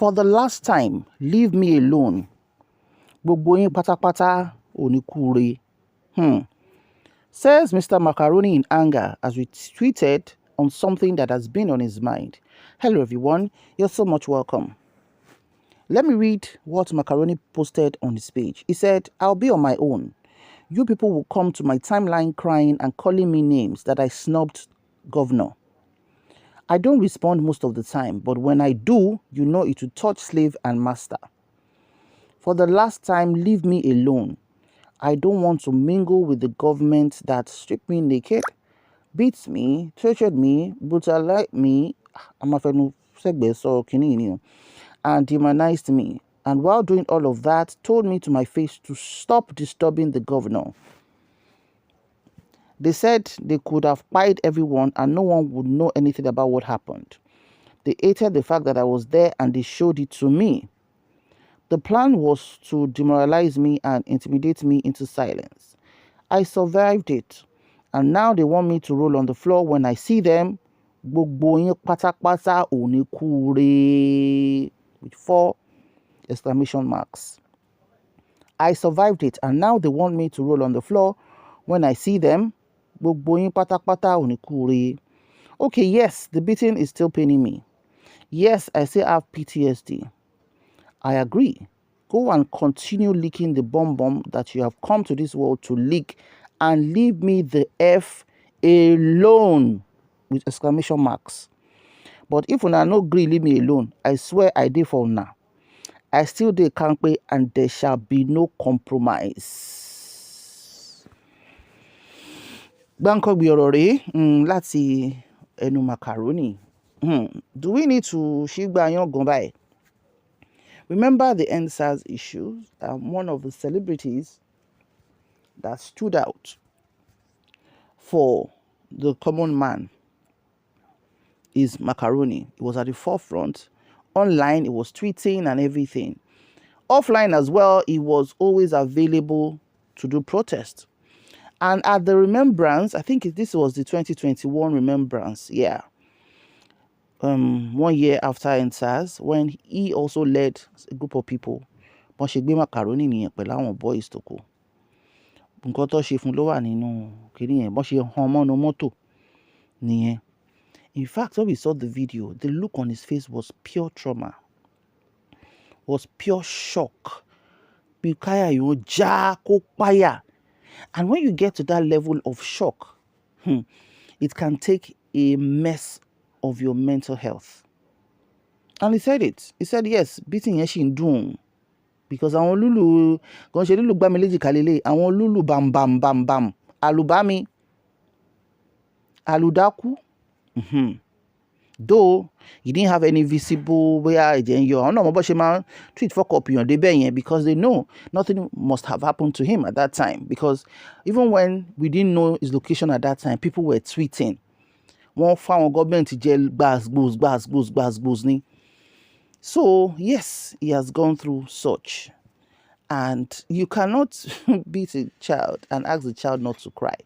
For the last time, leave me alone. Gbogbo yín pátápátá onikure. Says Mr. Macaroni in anger as we tweeted on something that has been on his mind. Hello everyone, you're so much welcome. Let me read what Macaroni posted on his page. He said, I'll be on my own. You people will come to my timeline crying and calling me names that I snubbed governor. I don't respond most of the time, but when I do, you know it will touch slave and master. For the last time, leave me alone. I don't want to mingle with the government that stripped me naked, beats me, tortured me, brutalized me, and demonized me. And while doing all of that, told me to my face to stop disturbing the governor. They said they could have pied everyone and no one would know anything about what happened. They hated the fact that I was there and they showed it to me. The plan was to demoralize me and intimidate me into silence. I survived it. And now they want me to roll on the floor when I see them. With 4 exclamation marks. I survived it and now they want me to roll on the floor when I see them. Okay, yes, the beating is still paining me. Yes, I still have PTSD. I agree. Go and continue licking the bomb that you have come to this world to lick and leave me the F alone with exclamation marks. But if una no agree, leave me alone. I swear I did for now. I still dey kampe and there shall be no compromise. Bangkok Biorore, láti ẹnu Macaroni. Do we need to shigba yan gombai? Remember the NSAS issues? One of the celebrities that stood out for the common man is Macaroni. It was at the forefront. Online, it was tweeting and everything. Offline as well, it was always available to do protest. And at the remembrance, I think this was the 2021 remembrance, 1 year after NSAS, when he also led a group of people. Wọ́n ṣe gbé Macaroni nìyẹn pẹ̀lú àwọn boys tó kù. Nǹkan tó ṣe fún ló wà nínú kìíní yẹn, bọ́n ṣe hàn mọ́nú mọ́tò nìyẹn. In fact, when we saw the video, the look on his face was pure trauma, was pure shock. And when you get to that level of shock, it can take a mess of your mental health. And he said it. He said, yes, beating yeshin doom. Because àwọn lulu, gan ṣe lulu gbami leji kalele, àwọn lulu bam bam bam bam, alubami, aludaku. Though he didn't have any visible tweet for copy on the because they know nothing must have happened to him at that time. Because even when we didn't know his location at that time, people were tweeting. One found government jail goes. So yes, he has gone through such. And you cannot beat a child and ask the child not to cry.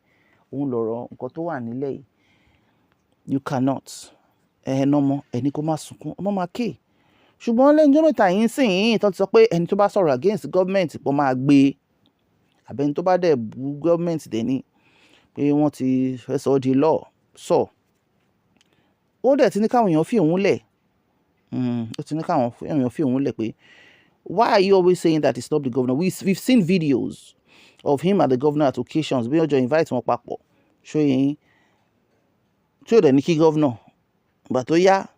You cannot. No more. Ẹni kó má sunkún, ọmọ máa ké. Ṣùgbọ́n lẹ́yìn ọjọ́ mẹ́ta yìí sìn tó ti sọ pé ẹni tó bá sọ̀rọ̀ against government pọ̀ máa gbé. Àbẹ́ni tó bá dẹ̀ bú government dẹ̀ ni pé wọ́n ti fẹ́ sọ di law sọ. Ó dẹ̀ ti ní káwọn èèyàn fi òun lẹ̀. Ó ti ní káwọn èèyàn fi òun lẹ̀ pé why are you always saying that it's not the governor? We've seen videos of him at the governor at occasions. Bí ọjọ́ invite wọn papọ̀. Ṣóyìn tí ó dẹ̀ ní kí governor. But the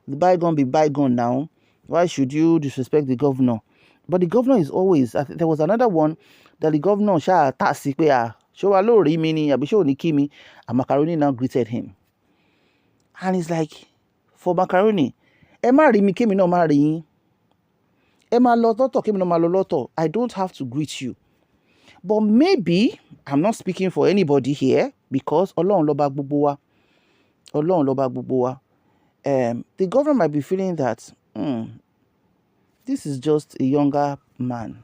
bygone be bygone now. Why should you disrespect the governor? But the governor is always, there was another one that the governor and Macaroni now greeted him. And he's like, for Macaroni, I don't have to greet you. But maybe, I'm not speaking for anybody here, because the governor might be feeling that this is just a younger man.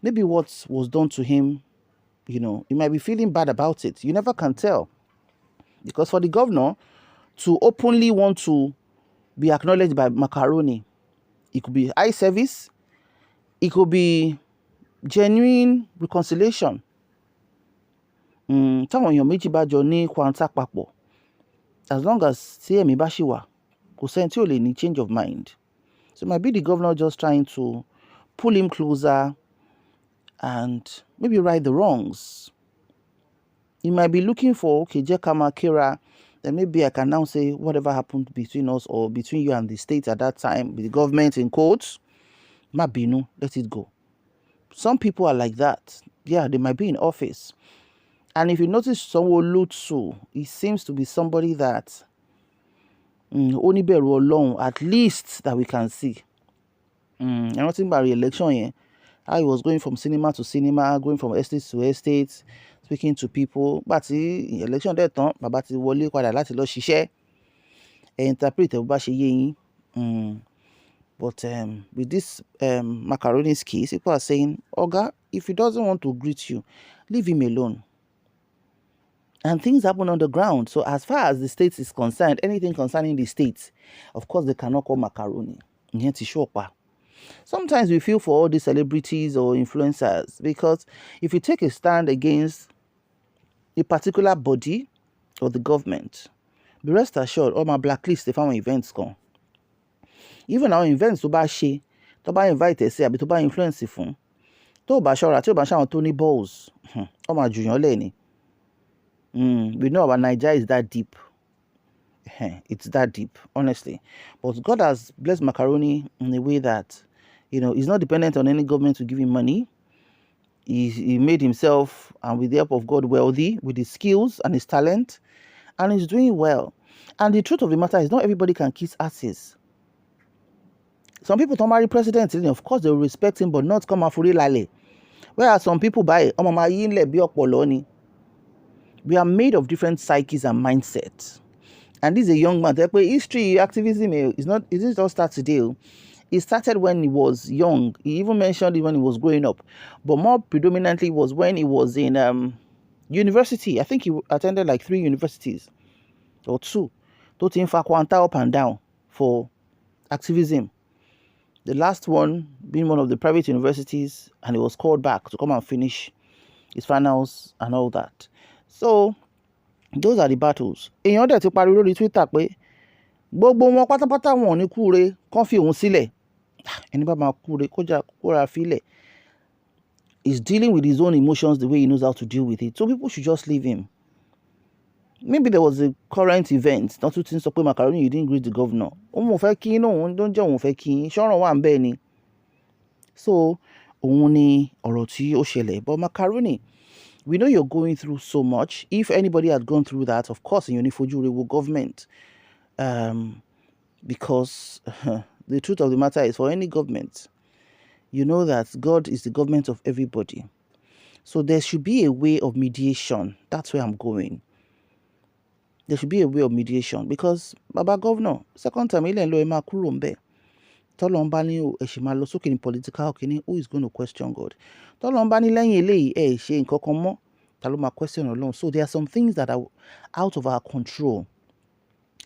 Maybe what was done to him, he might be feeling bad about it. You never can tell. Because for the governor to openly want to be acknowledged by Macaroni. It could be eye service. It could be genuine reconciliation. Táwọn èèyàn méjì bá jọ ní kwanta papọ̀, as long as tí ẹ̀mí bá ṣì wà, kò sẹ́ni tí ò lè ní change of mind. So it might be the governor just trying to pull him closer and maybe right the wrongs. He might be looking for, okay, Jekama Kira, then maybe I can now say whatever happened between us or between you and the state at that time, with the government in quotes, Mabinu, let it go. Some people are like that. Yeah, they might be in office. And if you notice Sanwoolu too, he seems to be somebody that only beru alone, at least that we can see. And nothing about re-election here. How he was going from cinema to cinema, going from estate to estate, speaking to people. But the election that time, bàbá ti wọlé padà láti lọ ṣiṣẹ́. Interpret bó bá ṣe yé yín. But with this Macaroni's case, people are saying, Oga, if he doesn't want to greet you, leave him alone. And things happen on the ground. So as far as the state is concerned, anything concerning the state, of course, they cannot call Macaroni. Sometimes we feel for all these celebrities or influencers, because if you take a stand against a particular body or the government, be rest assured, all my blacklist, they found events gone. Even our events to buy she, to buy invite say, to buy influence fun, to buy shora, to buy shama Tony balls, all my junior Lenny. We know our Nigeria is that deep. It's that deep, honestly. But God has blessed Macaroni in a way that, he's not dependent on any government to give him money. He made himself, and with the help of God, wealthy with his skills and his talent, and he's doing well. And the truth of the matter is, not everybody can kiss asses. Some people don't marry presidents, of course they will respect him, but not come afuri lale. Whereas some people buy we are made of different psyches and mindsets. And this is a young man. History activism it didn't just start today. It started when he was young. He even mentioned it when he was growing up. But more predominantly was when he was in university. I think he attended like 3 universities or 2. Totin Fakwanta up and down for activism. The last one being one of the private universities, and he was called back to come and finish his finals and all that. So those are the battles. Èèyàn dẹ̀ ti pariwo lórí Twitter pé gbogbo wọn pátápátá wọn ò ní kúre kán fi òun sílẹ̀. Ẹni bá máa kúre kóra fílẹ̀. He's dealing with his own emotions the way he knows how to deal with it. So people should just leave him. Maybe there was a current event. Not to think so Macaroni, you didn't greet the governor. Òun ò fẹ́ kí no, don't jẹ́ òun fẹ́ kí. Ṣọ́ràn wà ńbẹ̀ ni. So òun ni ọ̀rọ̀ tí ó ṣẹlẹ̀. But Macaroni, we know you're going through so much. If anybody had gone through that, of course, in Unifoju government, because the truth of the matter is, for any government, you know that God is the government of everybody. So there should be a way of mediation. That's where I'm going. There should be a way of mediation, because Baba Governor, second time, Tọ́lọ́mbá ní ẹ ṣì máa lọ sókè ní political kìíní, who is going to question God? Tọ́lọ́mbá ní lẹ́yìn eléyìí ẹ ṣe nǹkan kan mọ́, ta ló máa question Ọlọ́run? So there are some things that are out of our control.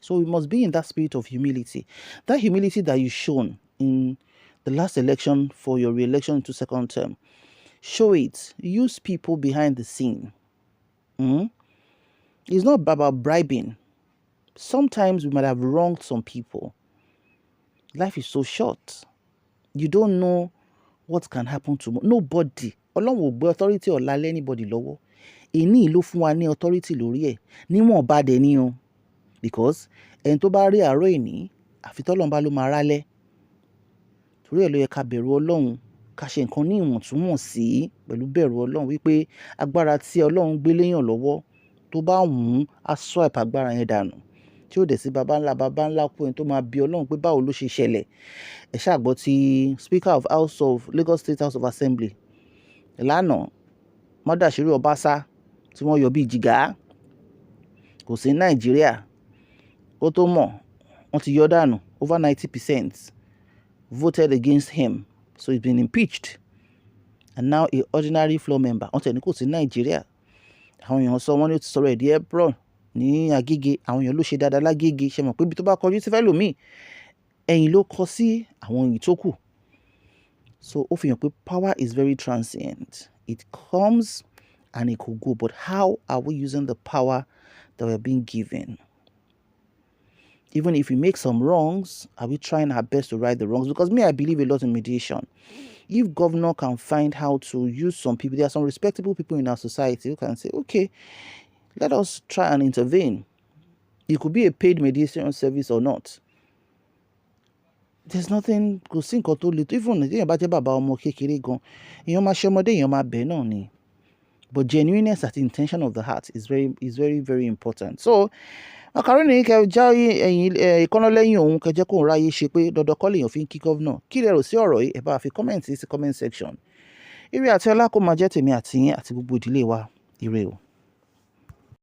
So we must be in that spirit of humility. That humility that you've shown in the last election for your re-election into second term. Show it. Use people behind the scene. It's not about bribing. Sometimes we might have wronged some people. Life is so short. You don't know what can happen tomorrow. Nobody. Ọlọ́run ò gbé authority ọ̀la lé anybody lọ́wọ́. Èní ló fún wa ní authority lórí ẹ̀. Níwọ̀n bá dẹ̀ ní o. Because ẹni tó bá rí àárọ̀ èní, àfi tọ́lọ́run bá ló máa rálẹ̀. Torí ẹ̀ ló yẹ ká bẹ̀rù Ọlọ́run. Ká ṣe nǹkan ní ìwọ̀ntúnwọ̀nsí pẹ̀lú bẹ̀rù Ọlọ́run, wípé agbára tí Ọlọ́run gbé léyàn lọ́wọ́ tó bá wùn á swipe agbára yẹn dànù. Tí ó dẹ̀ sí baba ńlá kú ẹni tó máa bi Ọlọ́run pé báwo ló ṣe ṣẹlẹ̀. Ẹ ṣàgbọ́ ti Speaker of House of Lagos State House of Assembly lánàá, Mọ́dàṣírí Ọbaṣá tí wọ́n yọ bí jìgá, kò sí Nàìjíríà, ó tó mọ̀ wọ́n ti yọ dànù. Over 90% voted against him, so he's been impeached, and now a ordinary floor member. Wọ́n tẹ̀ ní kò sí Nàìjíríà. Àwọn èèyàn sọ wọ́n ní ó ti sọ̀rọ̀ ẹ̀dí Hebron ní Agége. Àwọn èèyàn ló ṣe dáadáa lágége, ṣe mọ̀ pé ibi tó bá kọjú sí fẹ́ lòmíì ẹ̀yìn ló kọ sí àwọn èyí tó kù. So ó fi hàn pé power is very transient. It comes and it could go, but how are we using the power that we're being given? Even if we make some wrongs, are we trying our best to right the wrongs? Because I believe a lot in mediation. If governor can find how to use some people, there are some respectable people in our society who can say, okay, let us try and intervene. It could be a paid mediation service or not. There's nothing, kò sí nǹkan tó le tó, even téèyàn bá jẹ́ bàbá ọmọ kékeré gan, èèyàn máa ṣe ọmọdé, èèyàn máa bẹ̀ náà ni. But genuineness at the intention of the heart is very, very important. So, Macaroni kẹ já ẹ̀yìn ìkànnà lẹ́yìn òun kẹ jẹ́ kó ń ráyè ṣe pé dandan kọ́ lèèyàn fi ń kí gọ́vnà. Kí lẹ rò sí ọ̀rọ̀ yìí? Ẹ bá fi comment sí comment section. Ire àti ọlá kó máa jẹ́ tèmi àti yín àti gbogbo ìdílé wa. Ire o.